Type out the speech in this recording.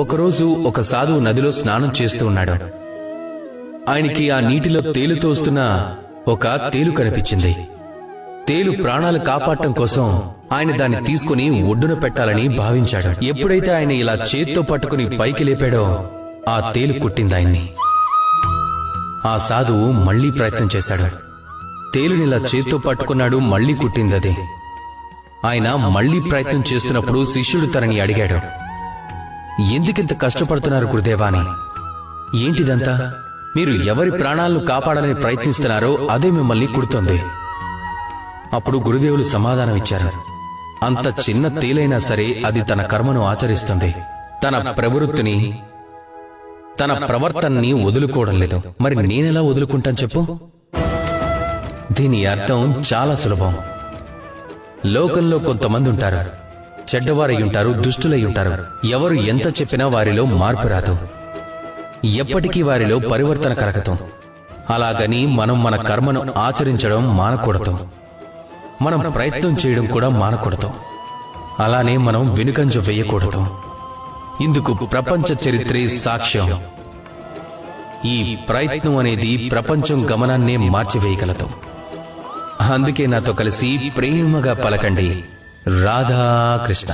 ఒకరోజు ఒక సాధువు నదిలో స్నానం చేస్తూ ఉన్నాడు. ఆయనకి ఆ నీటిలో తేలుతూ వస్తున్న ఒక తేలు కనిపించింది. తేలు ప్రాణాలు కాపాడటం కోసం ఆయన దాన్ని తీసుకుని ఒడ్డున పెట్టాలని భావించాడు. ఎప్పుడైతే ఆయన ఇలా చేత్తో పట్టుకుని పైకి లేపాడో ఆ తేలు కుట్టింది ఆయన్ని. ఆ సాధువు మళ్లీ ప్రయత్నం చేశాడు. తేలునిలా చేత్తో పట్టుకున్నాడు, మళ్లీ కుట్టిందది. ఆయన మళ్లీ ప్రయత్నం చేస్తున్నప్పుడు శిష్యుడు తనని అడిగాడు, ఎందుకింత కష్టపడుతున్నారు గురుదేవా అని? ఏంటిదంతా? మీరు ఎవరి ప్రాణాలను కాపాడాలని ప్రయత్నిస్తున్నారో అదే మిమ్మల్ని కుడుతోంది. అప్పుడు గురుదేవులు సమాధానం ఇచ్చారు, అంత చిన్న తేలైనా సరే అది తన కర్మను ఆచరిస్తుంది. తన ప్రవృత్తిని, తన ప్రవర్తనని వదులుకోవడం లేదు. మరి నేనెలా వదులుకుంటాను చెప్పు? దీని అర్థం చాలా సులభం. లోకంలో కొంతమంది ఉంటారు, చెడ్డవారై ఉంటారు, దుష్టులై ఉంటారు. ఎవరు ఎంత చెప్పినా వారిలో మార్పు రాదు, ఎప్పటికీ వారిలో పరివర్తన కలగదు. అలాగని మనం మన కర్మను ఆచరించడం మానకూడదు, మనం ప్రయత్నం చేయడం కూడా మానకూడదు. అలానే మనం వెనుకంజ వేయకూడదు. ఇందుకు ప్రపంచ చరిత్రే సాక్ష్యం. ఈ ప్రయత్నం అనేది ప్రపంచం గమనాన్నే మార్చివేయగలదు. అందుకే నాతో కలిసి ప్రేమగా పలకండి, రాధాకృష్ణ.